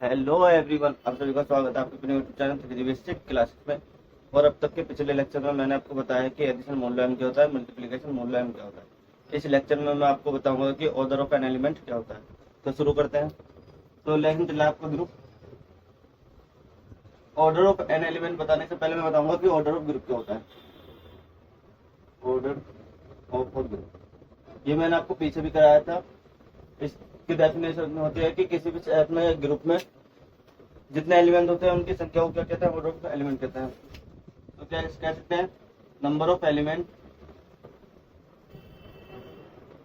Hello everyone, आप सभी का स्वागत है आपके अपने YouTube channel 3D basic classes में। और अब तक के पिछले लेक्चर में मैंने आपको बताया कि एडिशन मोडुलम क्या होता है, मल्टीप्लिकेशन मोडुलम क्या होता है। इस लेक्चर में मैं आपको बताऊंगा कि ऑर्डर ऑफ एन एलिमेंट क्या होता है। तो शुरू करते हैं। तो लेकिन चला आपका group order of an element बताने से पहले मैं बताऊंगा कि ऑर्डर ऑफ ग्रुप क्या होता है। ऑर्डर ऑफ ग्रुप ये मैंने आपको पीछे भी कराया था। इसकी डेफिनेशन होती है कि किसी भी सेट में ग्रुप में जितने एलिमेंट होते हैं उनकी संख्या को क्या कहते हैं, ऑर्डर ऑफ एलिमेंट कहते हैं। तो क्या कह सकते हैं, number of element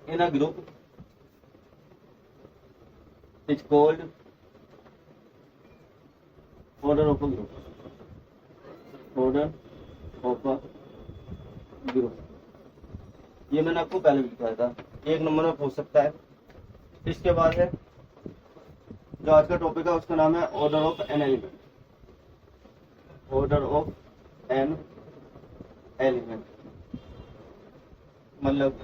in a group is called order of a group. Order of a group ये मैंने आपको पहले भी बताया था, एक नंबर में पूछ सकता है। इसके बाद है जो आज का टॉपिक है, उसका नाम है order of an element. Order of an element मतलब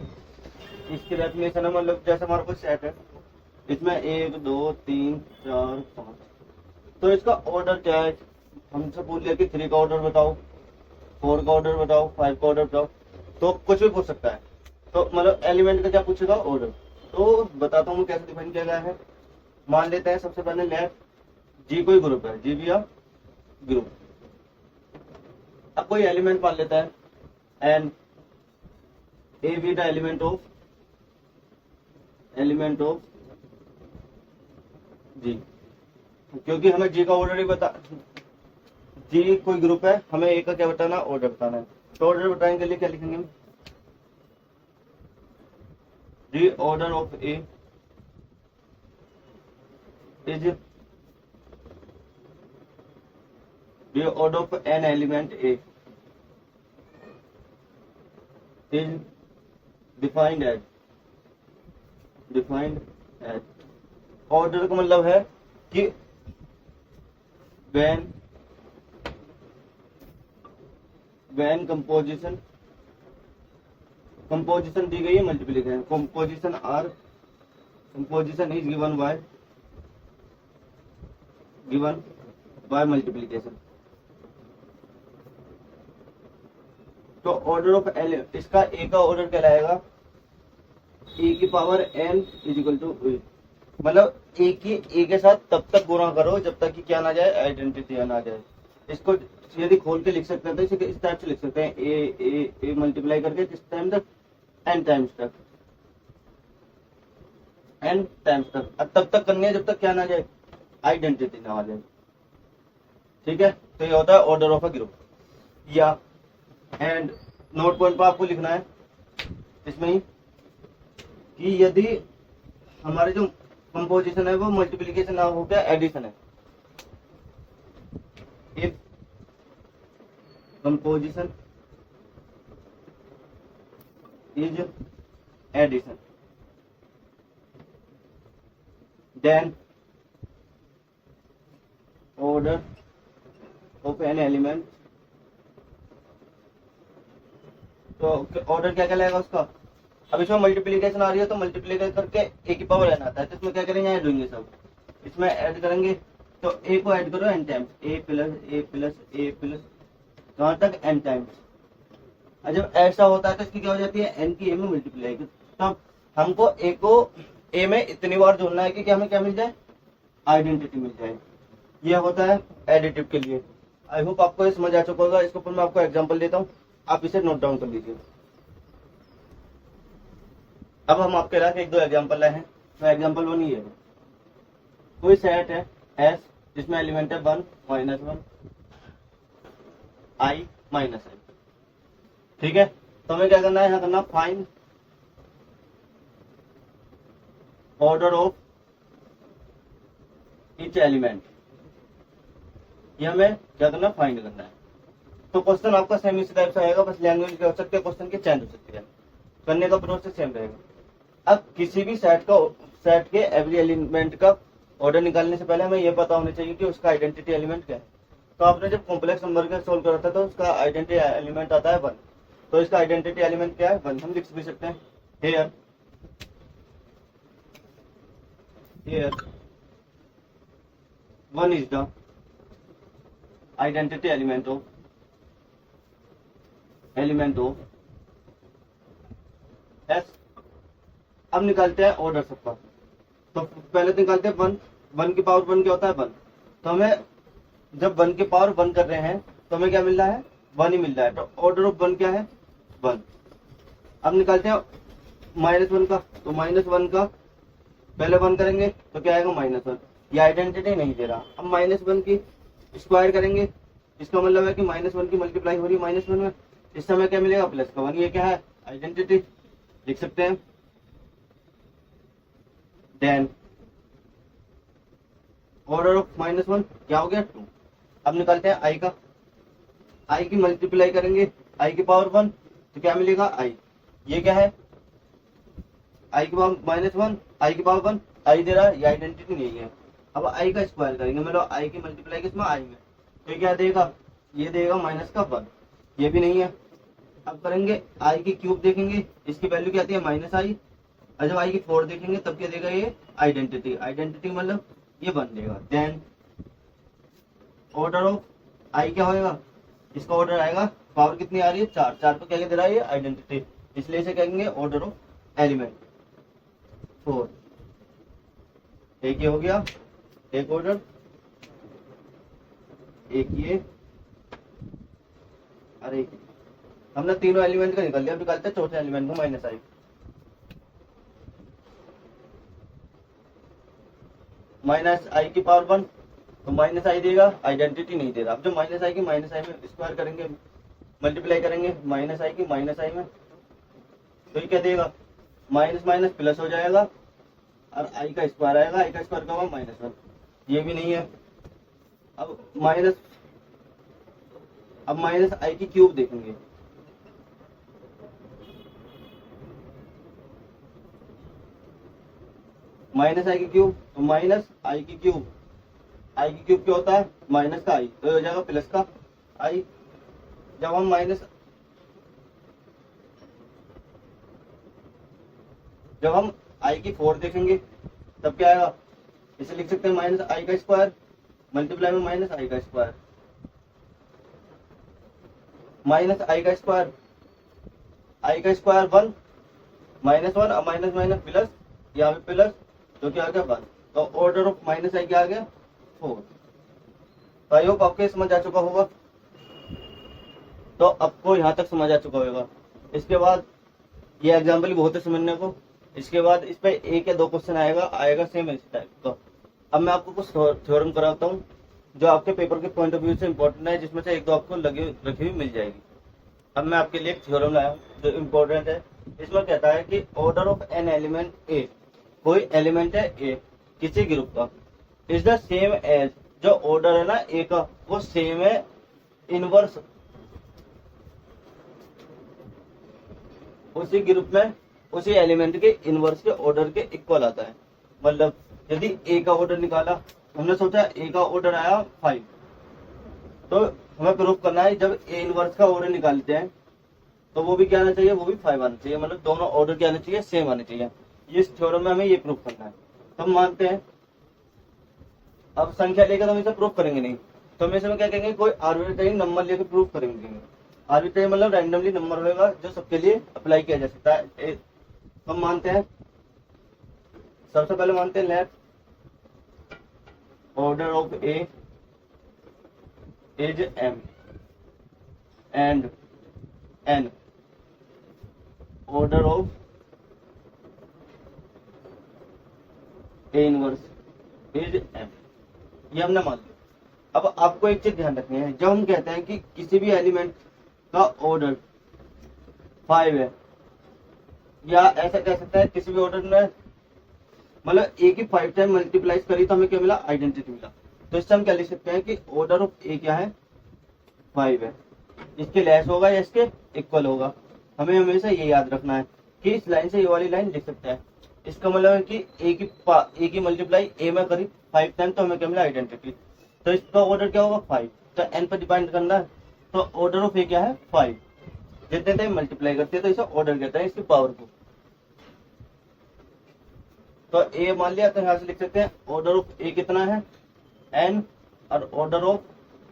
इसकी डेफिनेशन है, मतलब जैसे हमारा कोई सेट है, इसमें 1 2 3 4 5, तो इसका ऑर्डर क्या है। हमसे पूछ लिया कि 3 का ऑर्डर बताओ, 4 का ऑर्डर बताओ, 5 का ऑर्डर बताओ, तो कुछ भी पूछ सकता है। तो मतलब एलिमेंट का क्या पूछेगा, ऑर्डर। तो बताता हूँ कैसे डिफाइन किया गया है। मान लेते हैं सबसे पहले लेट जी कोई ग्रुप है, जी भी या ग्रुप। अब कोई एलिमेंट मान लेता है and A B the element of G, क्योंकि हमें जी का ऑर्डर ही बता, जी कोई ग्रुप है, हमें ए का क्या बताना, ऑर्डर बताना है। तो ऑर्डर बताने के लिए क्या लिखेंगे, G order of A is the order of an element A is defined as order का मतलब है कि when composition दी गई है, multiplication composition is given by multiplication। तो ऑर्डर ऑफ एल, इसका ए का ऑर्डर कहलाएगा ए की power N is equal to A. मतलब ए के साथ तब तक गुणा करो जब तक कि क्या ना जाए, आइडेंटिटी ना जाए। इसको यदि खोल के लिख सकते हैं तो इसे इस टाइप से लिख सकते हैं, ए मल्टीप्लाई करके किस टाइम तक, एन टाइम्स तक, अब तब तक करनी है जब तक क्या ना जाए, आइडेंटिटी ना आ जाए। ठीक है, तो ये होता है ऑर्डर ऑफ अ ग्रुप। या एंड नोट पॉइंट पर आपको लिखना है इसमें ही कि यदि हमारे जो कंपोजिशन है वो मल्टीप्लिकेशन ना होकर एडिशन है। If composition is addition then order of an element. तो ऑर्डर क्या कहलाएगा उसका। अब इसमें मल्टीप्लिकेशन आ रही है तो मल्टीप्लीकेशन करके ए की पावर एन आता है, तो इसमें क्या करेंगे, ऐड होंगे सब, इसमें ऐड करेंगे। तो ए को ऐड करो एन टाइम्स, ए प्लस कहाँ तक, एन टाइम्स। और जब ऐसा होता है तो इसकी क्या हो जाती है, एन की ए में मल्टीप्लाई। तो हमको ए को ए में इतनी बार जोड़ना है कि हमें क्या मिल जाए, आइडेंटिटी मिल जाए। यह होता है एडिटिव के लिए। आई होप आपको ये समझ आ चुका होगा। इसके ऊपर मैं आपको एग्जाम्पल देता हूँ, आप इसे नोट डाउन कर लीजिए। अब हम आपके लाके 1 2 एग्जाम्पल लाए हैं। तो एग्जाम्पल 1 ये है, कोई सेट है एस जिसमें एलिमेंट है 1 -1 i -i। ठीक है, तो हमें क्या करना है, यहाँ करना find order of each element. ये हमें क्या करना, फाइंड करना है। तो क्वेश्चन आपका सेम इसी टाइप से आएगा, बस लैंग्वेज क्या हो सकती है, क्वेश्चन की चेंज हो सकती है, करने का प्रोसेस सेम रहेगा। अब किसी भी सेट के एवरी एलिमेंट का ऑर्डर निकालने से पहले हमें यह पता होना चाहिए कि उसका आइडेंटिटी एलिमेंट क्या है। तो आपने जब कॉम्प्लेक्स नंबर का सोल्व करा था तो उसका आइडेंटिटी एलिमेंट आता है 1। तो इसका आइडेंटिटी एलिमेंट क्या है, 1। हम लिख भी सकते हैं hair 1 is the identity element of S। अब निकालते हैं ऑर्डर सबका। तो पहले तो निकालते हैं 1। 1 की पावर 1 क्या होता है 1। तो हमें जब 1 की पावर 1 कर रहे हैं तो हमें क्या मिल रहा है 1 ही मिल रहा है। तो ऑर्डर ऑफ 1 क्या है 1। अब निकालते हैं -1 का। तो -1 का पहले 1 करेंगे तो क्या आएगा -1। ये आइडेंटिटी नहीं दे रहा। अब -1 की स्क्वायर करेंगे, इसका मतलब है कि -1 की मल्टीप्लाई हो रही है -1 में, इस समय क्या मिलेगा प्लस का 1। ये क्या है आइडेंटिटी, लिख सकते हैं। देन ऑर्डर ऑफ -1 क्या हो गया 2। अब निकालते हैं आई का। आई की मल्टीप्लाई करेंगे आई की पावर 1 तो क्या मिलेगा आई। ये क्या है आई की पावर -1 आई की पावर 1 आई दे रहा है, ये आइडेंटिटी नहीं है। अब आई का स्क्वायर करेंगे, मतलब आई की मल्टीप्लाई किसमें आई में, तो क्या देगा ये देगा -1। ये भी नहीं है। अब करेंगे आई की क्यूब देखेंगे, इसकी वैल्यू क्या आती है -i। और जब आई की 4 देखेंगे तब क्या देगा ये आइडेंटिटी। आइडेंटिटी मतलब ये बन देगा। देन ऑर्डर ऑफ आई क्या होएगा, इसका ऑर्डर आएगा पावर कितनी आ रही है 4। 4 पे क्या दे रहा है ये आइडेंटिटी, इसलिए इसे कहेंगे ऑर्डर ऑफ एलिमेंट 4। एक ये हो गया एक ऑर्डर, एक ये, अरे हमने तीनों एलिमेंट का निकाल लिया। अब निकालते हैं चौथे एलिमेंट को -i। -i की पावर 1 तो -i देगा, आइडेंटिटी नहीं दे रहा। अब जो -i की -i में स्क्वायर करेंगे, मल्टीप्लाई करेंगे -i की -i में, तो ये क्या देगा माइनस माइनस प्लस हो जाएगा और i का स्क्वायर आएगा। i का स्क्वायर का होगा -1। ये भी नहीं है। अब -i की क्यूब देखेंगे, -i की क्यूब तो -i की क्यूब, i की क्यूब क्या होता है माइनस का i, तो हो जाएगा प्लस का i। जब हम i की 4 देखेंगे तब क्या आएगा, इसे लिख सकते हैं -i का स्क्वायर मल्टीप्लाई में -i का स्क्वायर, -i का स्क्वायर, i का स्क्वायर 1 -1 और माइनस माइनस प्लस, यहाँ पे प्लस, तो क्या आ गया 1। तो ऑर्डर ऑफ -i क्या आ गया 4। तो आई होप आपके समझ आ चुका होगा। तो आपको यहाँ तक समझ आ चुका होगा। इसके बाद ये एग्जाम्पल बहुत है समझने को। इसके बाद इस पे 1 या 2 क्वेश्चन आएगा सेम इस टाइप का। अब मैं आपको कुछ थ्योरम कराता हूँ जो आपके पेपर के पॉइंट ऑफ व्यू से इंपॉर्टेंट है, जिसमें से 1-2 आपको रखी हुई मिल जाएगी। अब मैं आपके लिए एक थ्योरम लाया हूँ जो इम्पोर्टेंट है। इसमें कहता है कि ऑर्डर ऑफ एन एलिमेंट ए, कोई एलिमेंट है ए किसी ग्रुप का, इज द सेम एज, जो ऑर्डर है ना ए का वो सेम है इनवर्स उसी ग्रुप में उसी एलिमेंट के इनवर्स के ऑर्डर के इक्वल आता है। मतलब यदि ए का ऑर्डर निकाला, हमने सोचा ए का ऑर्डर आया 5, तो हमें प्रूफ करना है जब ए इनवर्स का ऑर्डर निकालते हैं तो वो भी क्या आना चाहिए, वो भी 5 आना चाहिए। मतलब दोनों ऑर्डर क्या आना चाहिए, सेम आने चाहिए। इस थ्योरम में हमें ये प्रूफ करना है। तो हम मानते हैं, अब संख्या लेकर हम इसे प्रूफ करेंगे नहीं, तो हम इसमें क्या कहेंगे, कोई आर्बिट्रेरी नंबर लेकर प्रूफ करेंगे। आर्बिट्रेरी मतलब रैंडमली नंबर होगा जो सबके लिए अप्लाई किया जा सकता है। हम मानते हैं, सबसे पहले मानते हैं let order of A is m and n order of A inverse is m। ये हमने मान लिया। अब आपको एक चीज ध्यान रखनी है, जब हम कहते हैं कि किसी भी एलिमेंट का ऑर्डर 5 है, या ऐसा कह सकते हैं किसी भी ऑर्डर में मतलब ए की 5 टाइम मल्टीप्लाइज करी तो हमें क्या मिला, आइडेंटिटी मिला। तो इससे हम क्या लिख सकते हैं कि ऑर्डर ऑफ ए क्या है 5 है, इसके लेस होगा या इसके इक्वल होगा। हमें हमेशा ये याद रखना है कि इस लाइन से ये वाली लाइन लिख सकते हैं। इसका मतलब है कि ए की मल्टीप्लाई ए में करी 5 टाइम तो हमें क्या मिला, आइडेंटिटी। तो इसका ऑर्डर क्या होगा 5, तो एन पर डिपेंड करना है। तो ऑर्डर ऑफ ए क्या है 5, जितने टाइम मल्टीप्लाई करते हैं तो इसे ऑर्डर कहते हैं, इसकी पावर को। तो ए मान लिया तो यहाँ से लिख सकते हैं ऑर्डर ऑफ ए कितना है एन और ऑर्डर ऑफ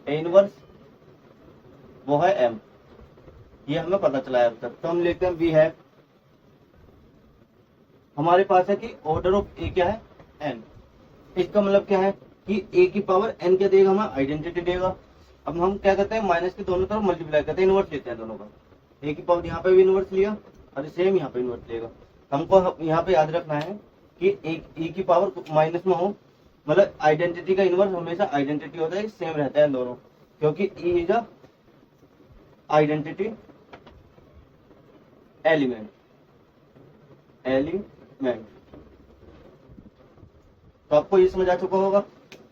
ए इनवर्स वो है एम। ये हमें पता चला है अब तक। तो हम लिखते हैं वी हैव, हमारे पास है कि ऑर्डर ऑफ ए क्या है एन। इसका मतलब क्या है कि ए की पावर एन क्या देगा, हमें आइडेंटिटी देगा। अब हम क्या करते हैं, माइनस की दोनों तरफ मल्टीप्लाई करते हैं, इनवर्स लेते हैं दोनों का। ए की पावर यहाँ पे भी इनवर्स लिया और सेम यहाँ पे इनवर्स लेगा। हमको यहाँ पे याद रखना है कि ए की पावर माइनस में हो, मतलब आइडेंटिटी का इनवर्स हमेशा आइडेंटिटी होता है, सेम रहता है दोनों, क्योंकि E is a identity element. तो आपको ये समझ आ चुका होगा।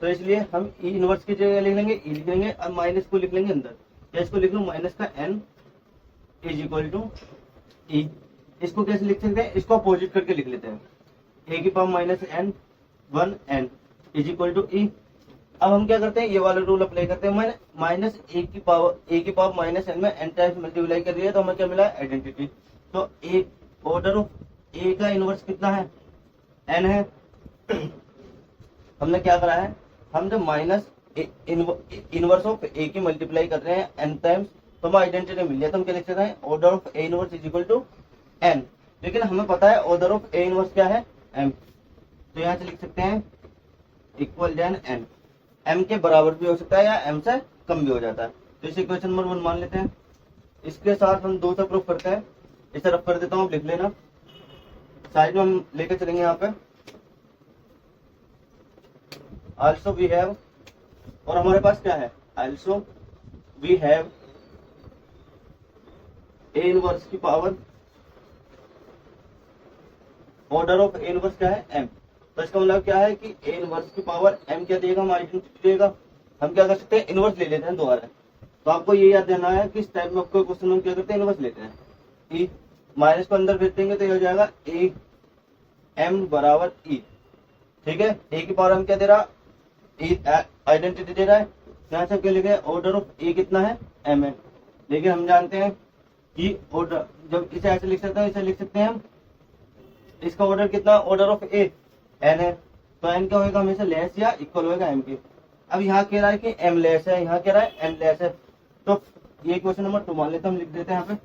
तो इसलिए हम ई इनवर्स की जगह लिख लेंगे ई लिख लेंगे और माइनस को लिख लेंगे अंदर। या इसको लिख लो माइनस का एन इज इक्वल टू ई। इसको कैसे लिख सकते हैं, इसको अपोजिट करके लिख लेते हैं। ए की power minus N 1 N is equal to E. अब हम क्या करते हैं, ये वाला रूल अप्लाई करते हैं। मैंने माइनस ए की पावर माइनस एन में एन टाइम्स मल्टीप्लाई कर दिया तो हमें क्या मिला है, आइडेंटिटी। तो एक ऑर्डर ऑफ ए का इनवर्स कितना है, एन है। हमने क्या करा है, हम जब माइनस इनवर्स ऑफ ए की मल्टीप्लाई कर रहे हैं एन टाइम्स तो हमें आइडेंटिटी मिल गया। तो हम क्या लिख सकते हैं, order of A inverse is equal to N. लेकिन हमें पता है ऑर्डर ऑफ ए इनवर्स क्या है, एम। तो यहाँ से लिख सकते हैं इक्वल देन एन। एम के बराबर भी हो सकता है या एम से कम भी हो जाता है। तो इसे इक्वेशन नंबर 1 मान लेते हैं। इसके साथ हम दूसरा प्रूफ करते हैं। इसे रफ कर देता हूँ, लिख लेना। साइड में हम लेकर चलेंगे यहाँ पे आल्सो वी हैव, और हमारे पास क्या है, also we have A inverse की power order of A inverse क्या है, एम। तो इसका मतलब क्या है कि ए इनवर्स की पावर एम क्या देगा, हमारी आइडेंटिटी देगा। हम क्या कर सकते हैं, इनवर्स ले लेते हैं दोबारा। तो आपको ये याद देना है कि इस टाइप में आपको क्वेश्चन में क्या करते हैं, इनवर्स लेते हैं। ई माइनस को अंदर भेज देंगे तो ये हो जाएगा ए एम बराबर ई। ठीक है, ए की पावर हम क्या दे रहा, आइडेंटिटी दे रहा है। यहाँ से क्या लिखे, ऑर्डर ऑफ ए कितना है, एम है। लेकिन हम जानते हैं कि ऑर्डर, जब इसे ऐसे लिख सकते हैं, इसे लिख सकते हैं हम, इसका ऑर्डर कितना, ऑर्डर ऑफ ए एन है। तो एन क्या होगा, हमेशा लेस या इक्वल होगा एम के। अब यहाँ कह रहा है कि एम लेस है, यहाँ कह रहा है एन लेस है। तो ये क्वेश्चन नंबर 2 मान लेते हैं, हम लिख देते हैं यहाँ पे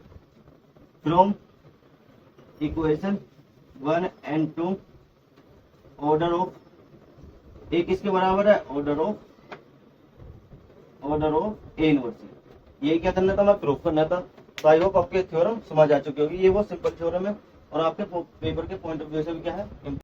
from equation 1 and 2 order of A किसके बराबर है, ऑर्डर ऑफ ए इनवर्स। ये क्या करना था, मैं प्रूफ करना था। तो आई होप आपके थ्योरम समझ आ चुकी होगी। ये वो सिंपल थ्योरम है और आपके पेपर के पॉइंट ऑफ व्यू से भी क्या है